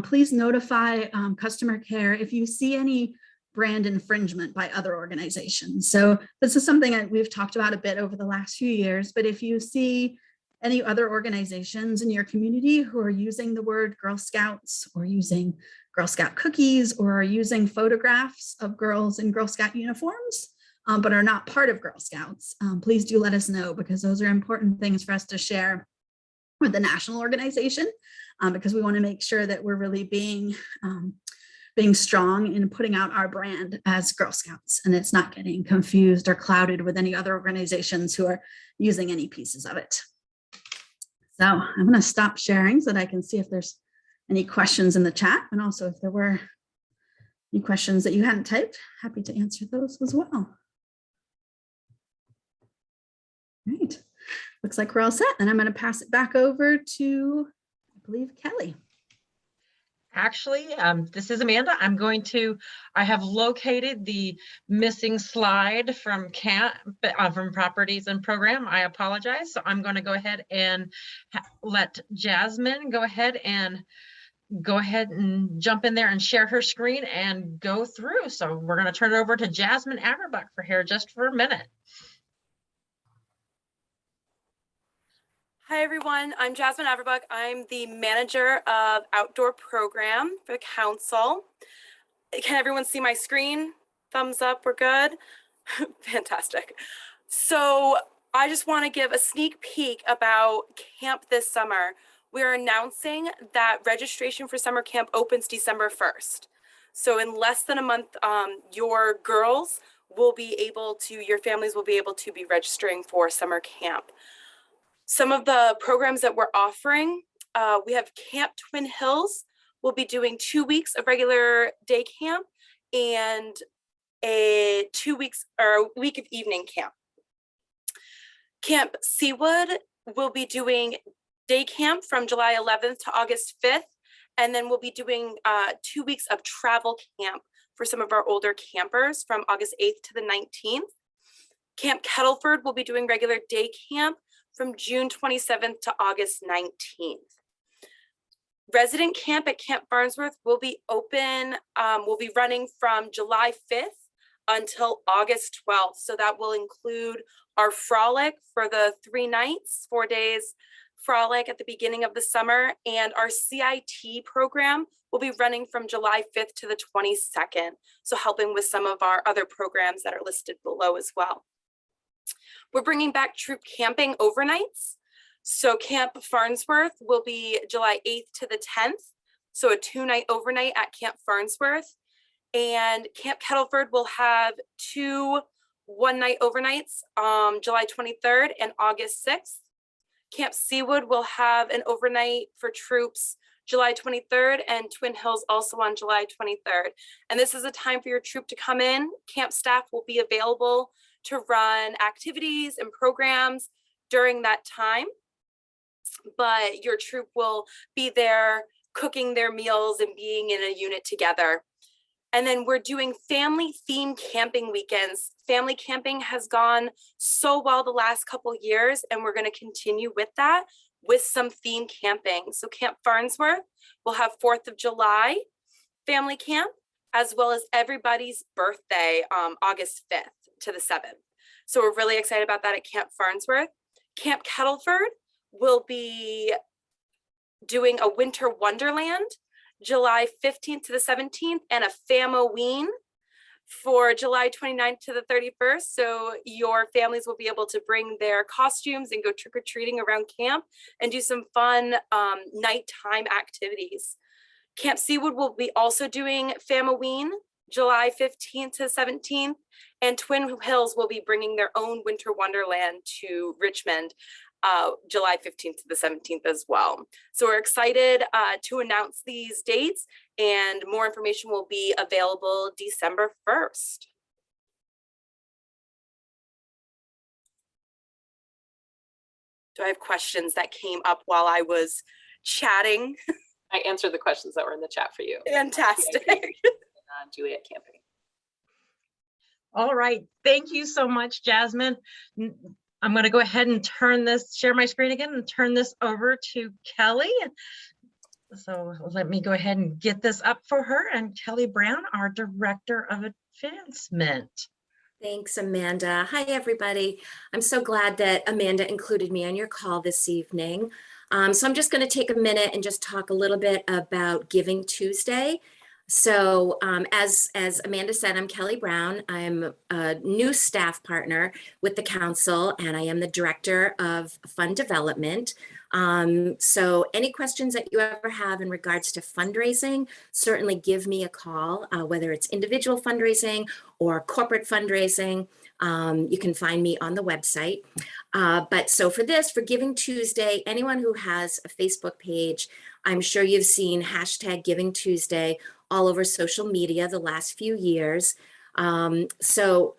please notify customer care if you see any brand infringement by other organizations. So this is something that we've talked about a bit over the last few years, but if you see any other organizations in your community who are using the word Girl Scouts or using Girl Scout cookies or are using photographs of girls in Girl Scout uniforms, but are not part of Girl Scouts, please do let us know, because those are important things for us to share with the national organization, because we want to make sure that we're really being strong in putting out our brand as Girl Scouts, and it's not getting confused or clouded with any other organizations who are using any pieces of it. So I'm going to stop sharing so that I can see if there's any questions in the chat, and also if there were any questions that you hadn't typed, happy to answer those as well. Great. Looks like we're all set, and I'm going to pass it back over to, I believe, Kelly. Actually, this is Amanda. I have located the missing slide from properties and program. I apologize. So I'm going to go ahead and let Jasmine go ahead and jump in there and share her screen and go through. So we're going to turn it over to Jasmine Averbuck just for a minute. Hi everyone, I'm Jasmine Averbuck. I'm the manager of outdoor program for the council. Can everyone see my screen? Thumbs up, we're good? Fantastic. So I just want to give a sneak peek about camp this summer. we are announcing that registration for summer camp opens December 1st. So in less than a month, your girls will be able to, your families will be able to be registering for summer camp. Some of the programs that we're offering, we have Camp Twin Hills. We'll be doing 2 weeks of regular day camp and a 2 weeks or a week of evening camp. Camp Seawood will be doing day camp from July 11th to August 5th. And then we'll be doing 2 weeks of travel camp for some of our older campers from August 8th to the 19th. Camp Kettleford will be doing regular day camp from June 27th to August 19th. Resident camp at Camp Farnsworth will be open, will be running from July 5th until August 12th. So that will include our frolic for the 3 nights, 4 days frolic at the beginning of the summer, and our CIT program will be running from July 5th to the 22nd. So helping with some of our other programs that are listed below as well. We're bringing back troop camping overnights. So Camp Farnsworth will be July 8th to the 10th. So a 2-night overnight at Camp Farnsworth. And Camp Kettleford will have 2 1-night overnights, July 23rd and August 6th. Camp Seawood will have an overnight for troops July 23rd and Twin Hills also on July 23rd. And this is a time for your troop to come in. Camp staff will be available to run activities and programs during that time. But your troop will be there cooking their meals and being in a unit together. And then we're doing family themed camping weekends. Family camping has gone so well the last couple years, and we're going to continue with that with some themed camping. So Camp Farnsworth will have 4th of July family camp, as well as everybody's birthday, August 5th to the 7th. So we're really excited about that at Camp Farnsworth. Camp Kettleford will be doing a winter wonderland July 15th to the 17th and a Famoween for July 29th to the 31st. So your families will be able to bring their costumes and go trick-or-treating around camp and do some fun nighttime activities. Camp Seawood will be also doing Famoween July 15th to 17th, and Twin Hills will be bringing their own winter wonderland to Richmond July 15th to the 17th as well. So we're excited to announce these dates, and more information will be available December 1st. Do I have questions that came up while I was chatting? I answered the questions that were in the chat for you. Fantastic. Juliet camping. All right, thank you so much, Jasmine. I'm going to go ahead and share my screen again and turn this over to Kelly. So let me go ahead and get this up for her. And Kelly Brown, our Director of Advancement. Thanks, Amanda. Hi, everybody. I'm so glad that Amanda included me on your call this evening. So I'm just going to take a minute and just talk a little bit about Giving Tuesday. So as Amanda said, I'm Kelly Brown. I'm a new staff partner with the council, and I am the Director of Fund Development. So any questions that you ever have in regards to fundraising, certainly give me a call, whether it's individual fundraising or corporate fundraising. You can find me on the website. But so for Giving Tuesday, anyone who has a Facebook page, I'm sure you've seen hashtag Giving Tuesday all over social media the last few years. So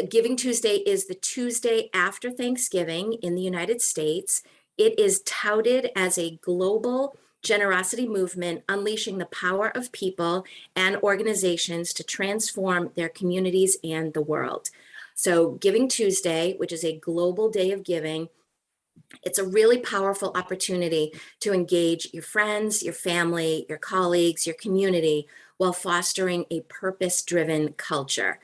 Giving Tuesday is the Tuesday after Thanksgiving in the United States. It is touted as a global generosity movement, unleashing the power of people and organizations to transform their communities and the world. So Giving Tuesday, which is a global day of giving, it's a really powerful opportunity to engage your friends, your family, your colleagues, your community, while fostering a purpose-driven culture.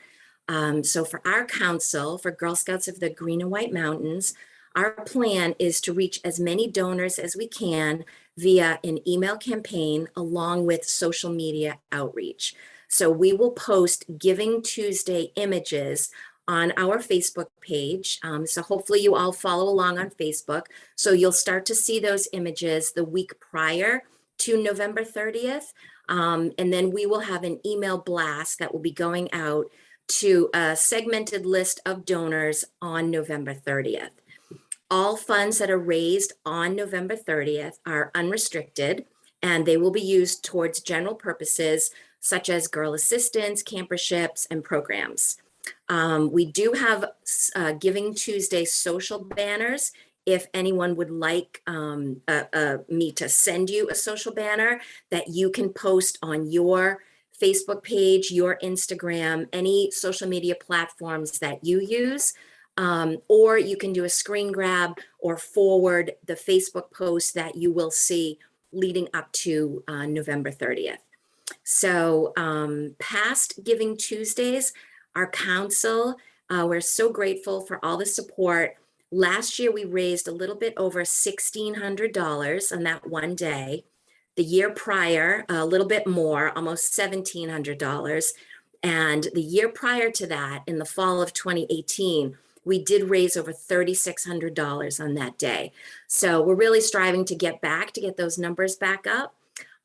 So for our council, for Girl Scouts of the Green and White Mountains, our plan is to reach as many donors as we can via an email campaign along with social media outreach. So we will post Giving Tuesday images on our Facebook page. So hopefully you all follow along on Facebook. So you'll start to see those images the week prior to November 30th. And then we will have an email blast that will be going out to a segmented list of donors on November 30th. All funds that are raised on November 30th are unrestricted, and they will be used towards general purposes such as girl assistance, camperships, and programs. We do have Giving Tuesday social banners. If anyone would like me to send you a social banner that you can post on your Facebook page, your Instagram, any social media platforms that you use, or you can do a screen grab or forward the Facebook post that you will see leading up to November 30th. So past Giving Tuesdays, our council, we're so grateful for all the support. Last year, we raised a little bit over $1,600 on that one day. The year prior, a little bit more, almost $1,700. And the year prior to that, in the fall of 2018, we did raise over $3,600 on that day. So we're really striving to get those numbers back up.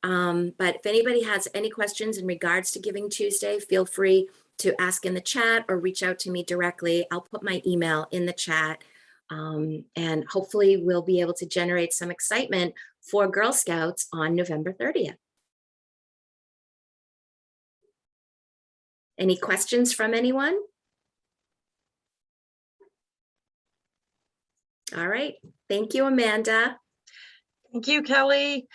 But if anybody has any questions in regards to Giving Tuesday, feel free to ask in the chat or reach out to me directly. I'll put my email in the chat. And hopefully we'll be able to generate some excitement for Girl Scouts on November 30th. Any questions from anyone? All right. Thank you, Amanda. Thank you, Kelly.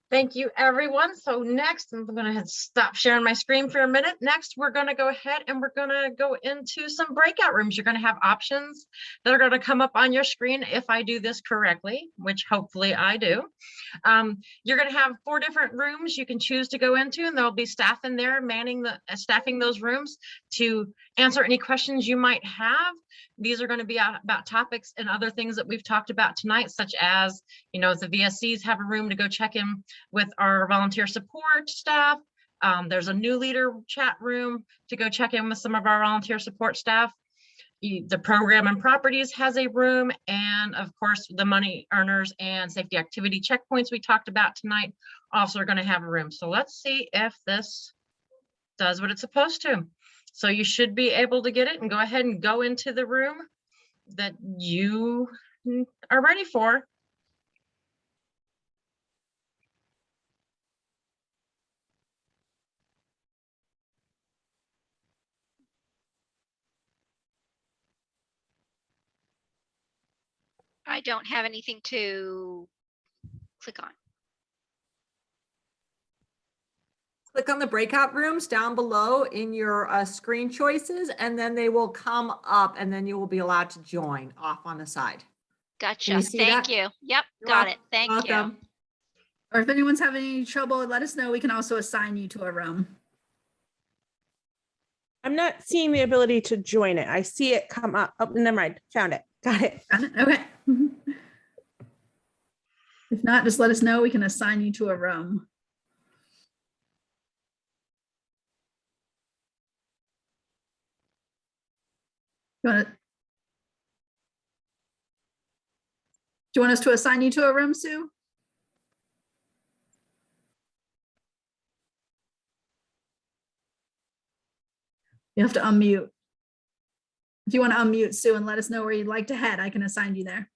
Thank you, everyone. So next, I'm going to stop sharing my screen for a minute. Next, we're going to go ahead and we're going to go into some breakout rooms. You're going to have options that are going to come up on your screen if I do this correctly, which hopefully I do. You're going to have 4 different rooms you can choose to go into, and there'll be staff in there staffing those rooms to answer any questions you might have. These are going to be about topics and other things that we've talked about tonight, such as, the VSCs have a room to go check in with our volunteer support staff. There's a new leader chat room to go check in with some of our volunteer support staff. The program and properties has a room, and of course the money earners and safety activity checkpoints we talked about tonight also are going to have a room. So let's see if this does what it's supposed to. So you should be able to get it and go ahead and go into the room that you are ready for. I don't have anything to click on. Click on the breakout rooms down below in your screen choices, and then they will come up, and then you will be allowed to join off on the side. Gotcha. you see Thank that? you. Yep, You're got it. Thank you. welcome. Or if anyone's having any trouble, let us know. We can also assign you to a room. I'm not seeing the ability to join it. I see it come up. Oh, never mind. Found it. Got it. Got it? Okay. If not, just let us know. We can assign you to a room. Do you want us to assign you to a room, Sue? You have to unmute. If you want to unmute, Sue, and let us know where you'd like to head, I can assign you there.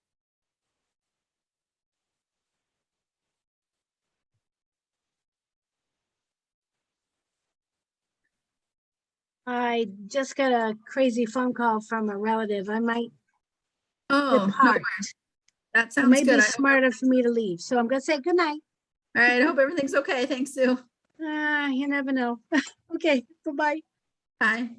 I just got a crazy phone call from a relative. I might Oh, no depart. worries. That It sounds may good. be smarter for me to leave. So I'm gonna say good night. All right. I hope everything's okay. Thanks, Sue. You never know. Okay, bye-bye. Bye.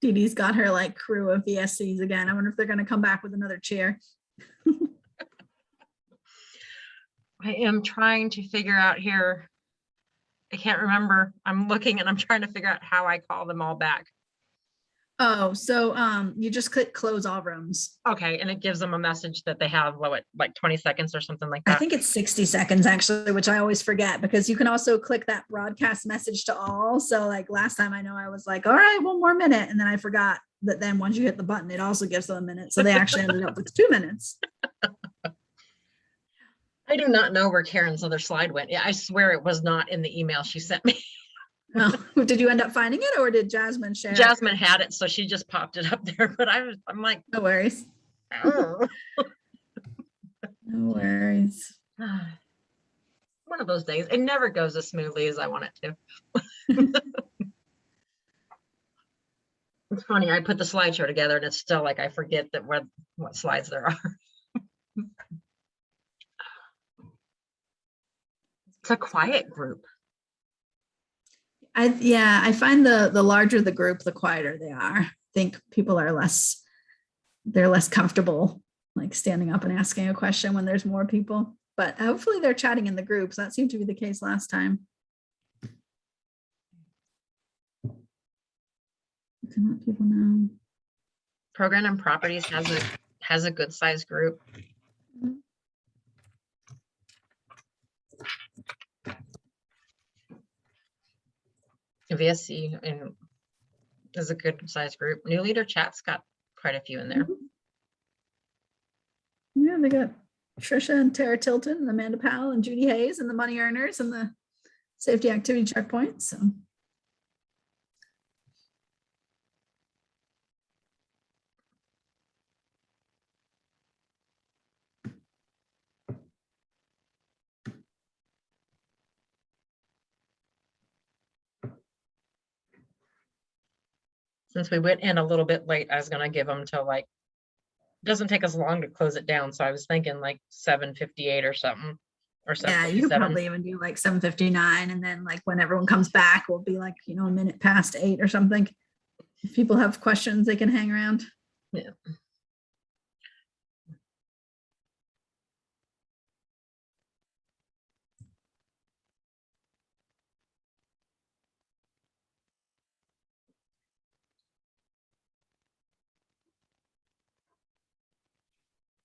Dee Dee's got her like crew of VSCs again. I wonder if they're going to come back with another chair. I am trying to figure out here. I can't remember. I'm looking and I'm trying to figure out how I call them all back. Oh, so you just click close all rooms. Okay, and it gives them a message that they have what, like 20 seconds or something like I that. think it's 60 seconds actually, which I always forget because you can also click that broadcast message to all. So like last time I know I was like, all right, one more minute. And then I forgot that then once you hit the button, it also gives them a minute. So they actually ended up with 2 minutes. I do not know where Karen's other slide went. Yeah, I swear it was not in the email she sent me. Oh, did you end up finding it or did Jasmine share? Jasmine had it, so she just popped it up there, but I'm like, No worries. oh. No worries. One of those days. It never goes as smoothly as I want it to. It's funny, I put the slideshow together and it's still like I forget that what slides there are. It's a quiet group. I find the larger the group, the quieter they are. I think people are less comfortable like standing up and asking a question when there's more people, but hopefully they're chatting in the groups. That seemed to be the case last time. You can let people know. Program and Properties has a good sized group. VSC and is a good sized group. New Leader Chat's got quite a few in there. Yeah, they got Trisha and Tara Tilton and Amanda Powell and Judy Hayes and the money earners and the safety activity checkpoints. So. Since we went in a little bit late, I was gonna give them till like, doesn't take us long to close it down. So I was thinking like 7:58 or something, or Yeah, you could 7:57. probably even do like 7:59 and then like when everyone comes back, we'll be like, a minute past 8 or something. If people have questions, they can hang around. Yeah.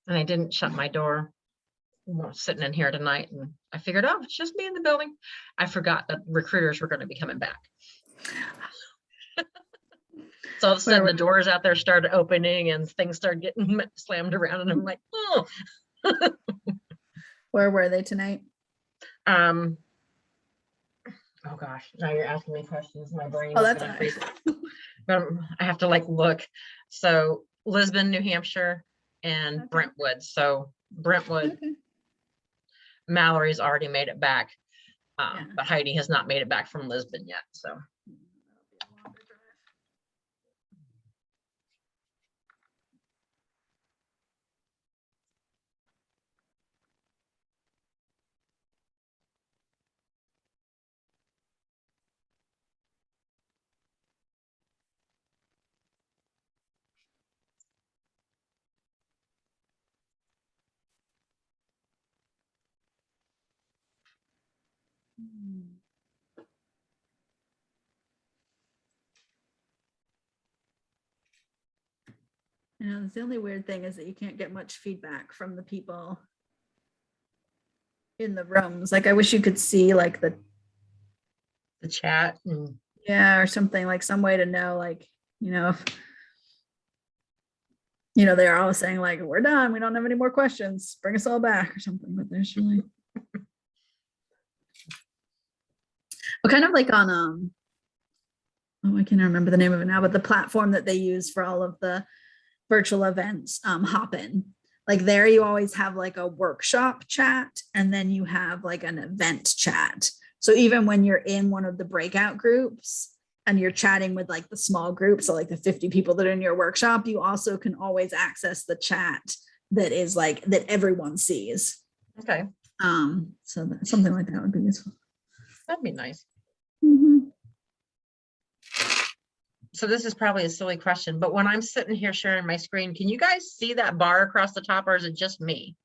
And I didn't shut my door. I was sitting in here tonight and I figured, oh, it's just me in the building. I forgot that recruiters were going to be coming back. So all of a sudden the doors out there started opening and things started getting slammed around and I'm like, oh. Where were they tonight? Oh gosh, now you're asking me questions. My brain. Oh, is that's gonna all right. freeze. I have to like look. So Lisbon, New Hampshire, and Okay. Brentwood. So Brentwood, Okay. Mallory's already made it back, Yeah. but Heidi has not made it back from Lisbon yet. So The only weird thing is that you can't get much feedback from the people in the rooms. Like I wish you could see like the chat. Yeah, or something, like some way to know, like, if they're all saying like, we're done, we don't have any more questions, bring us all back or something, but there's really well, kind of like on I can't remember the name of it now, but the platform that they use for all of the virtual events, Hopin. Like there you always have like a workshop chat and then you have like an event chat. So even when you're in one of the breakout groups and you're chatting with like the small group, so like the 50 people that are in your workshop, you also can always access the chat that is like that everyone sees. Okay. So something like that would be useful. That'd be nice. Mm-hmm. so this is probably a silly question, but when I'm sitting here sharing my screen, can you guys see that bar across the top, or is it just me?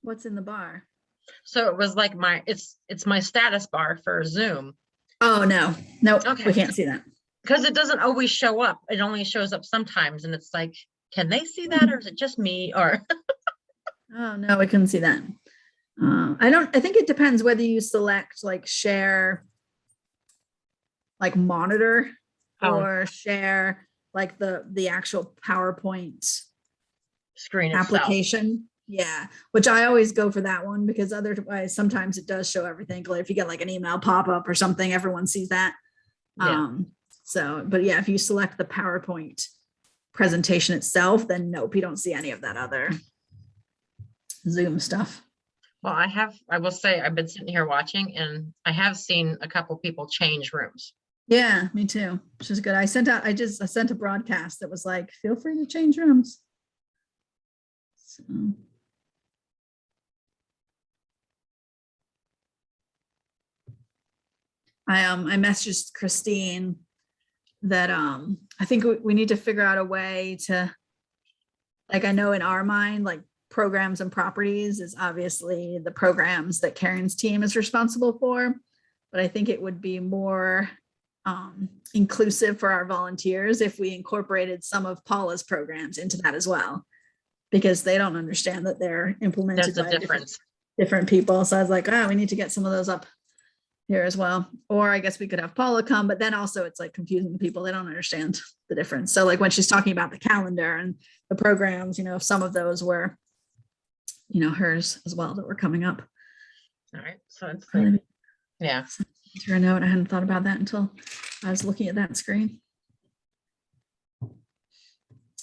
What's in the bar? So it was like it's my status bar for Zoom. Oh, no, nope, Okay. we can't see that. Because it doesn't always show up. It only shows up sometimes, and it's like, can they see that, or is it just me? Or Oh, no, we couldn't see that. I think it depends whether you select like share, like monitor, Oh. or share like the actual PowerPoint screen itself. application. Yeah, which I always go for that one because otherwise sometimes it does show everything. Like if you get like an email pop up or something, everyone sees that. Yeah. So, but yeah, if you select the PowerPoint presentation itself, then nope, you don't see any of that other Zoom stuff. Well, I will say I've been sitting here watching, and I have seen a couple people change rooms. Yeah, me too, which is good. I sent a broadcast that was like, feel free to change rooms. So. I messaged Christine that I think we need to figure out a way to, like, I know in our mind, like programs and properties is obviously the programs that Karen's team is responsible for, but I think it would be more inclusive for our volunteers if we incorporated some of Paula's programs into that as well, because they don't understand that they're implemented There's a by different people. So I was like, oh, we need to get some of those up here as well. Or I guess we could have Paula come, but then also it's like confusing the people. They don't understand the difference. So like when she's talking about the calendar and the programs, you know, if some of those were, you know, hers as well that were coming up. All right. So it's like, yeah. Your note. I hadn't thought about that until I was looking at that screen. All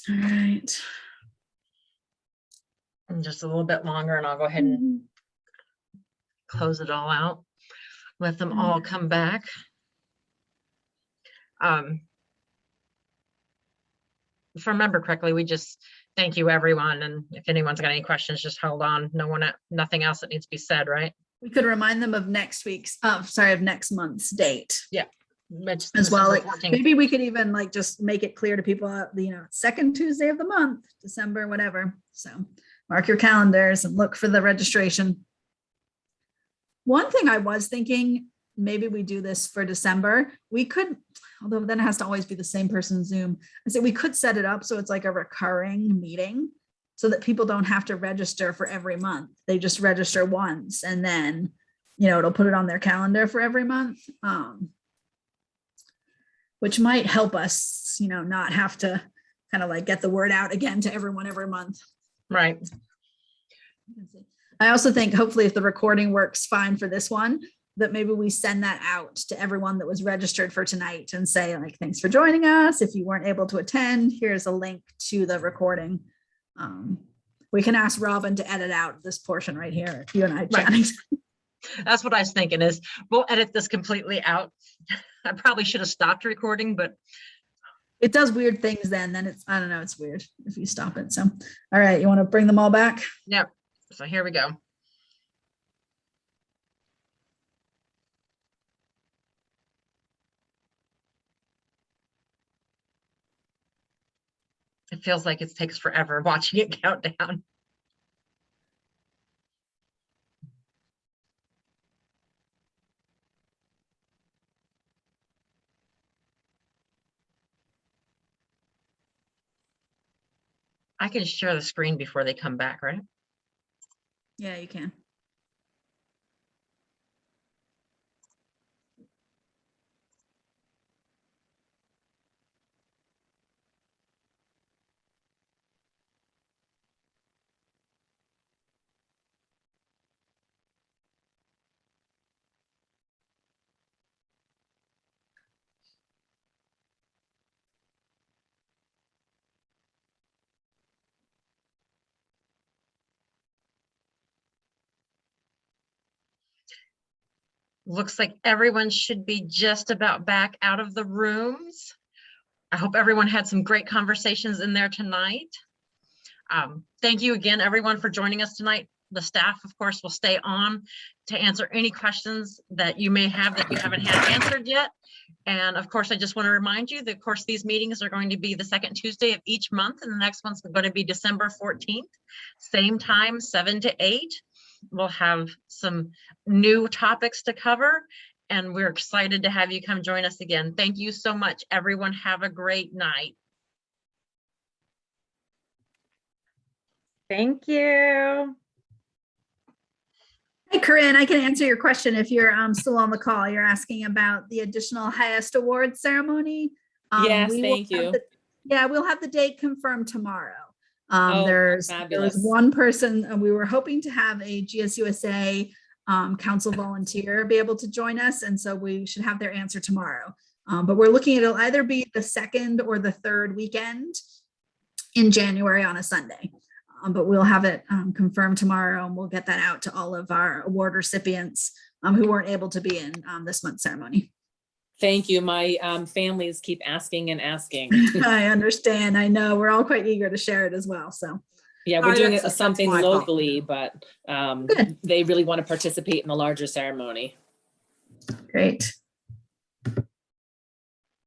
right. And just a little bit longer, and I'll go ahead and close it all out. Let them all come back. If I remember correctly, we just thank you, everyone. And if anyone's got any questions, just hold on. Nothing else that needs to be said, right? We could remind them of next month's date. Yeah. As well. Like, maybe we could even like just make it clear to people, you know, second Tuesday of the month, December, whatever. So mark your calendars and look for the registration. One thing I was thinking, maybe we do this for December. We could, although then it has to always be the same person Zoom. I said we could set it up so it's like a recurring meeting so that people don't have to register for every month. They just register once and then, you know, it'll put it on their calendar for every month, which might help us, you know, not have to kind of like get the word out again to everyone every month. Right. I also think hopefully if the recording works fine for this one, that maybe we send that out to everyone that was registered for tonight and say like, thanks for joining us. If you weren't able to attend, here's a link to the recording. We can ask Robin to edit out this portion right here. You and I chatting. Right. That's what I was thinking is we'll edit this completely out. I probably should have stopped recording, but it does weird things then it's, I don't know, it's weird if you stop it. So, all right, you want to bring them all back? Yep. So here we go. It feels like it takes forever watching it count down. I can share the screen before they come back, right? Yeah, you can. Looks like everyone should be just about back out of the rooms. I hope everyone had some great conversations in there tonight. Thank you again, everyone, for joining us tonight. The staff, of course, will stay on to answer any questions that you may have that you haven't had answered yet. And of course, I just want to remind you that, of course, these meetings are going to be the second Tuesday of each month, and the next one's going to be December 14th, same time, 7 to 8. We'll have some new topics to cover, and we're excited to have you come join us again. Thank you so much, everyone. Have a great night. Thank you. Hey, Corinne, I can answer your question if you're still on the call. You're asking about the additional highest award ceremony. Yes, We will thank have you. Yeah, we'll have the date confirmed tomorrow. Oh, There was fabulous. one person, and we were hoping to have a GSUSA council volunteer be able to join us, and so we should have their answer tomorrow. But we're looking at, it'll either be the second or the third weekend in January on a Sunday. But we'll have it confirmed tomorrow, and we'll get that out to all of our award recipients who weren't able to be in this month's ceremony. Thank you. My families keep asking and asking. I understand. I know. We're all quite eager to share it as well. So Yeah, we're Oh, doing that's something my fault. locally, but they really want to participate in the larger ceremony. great.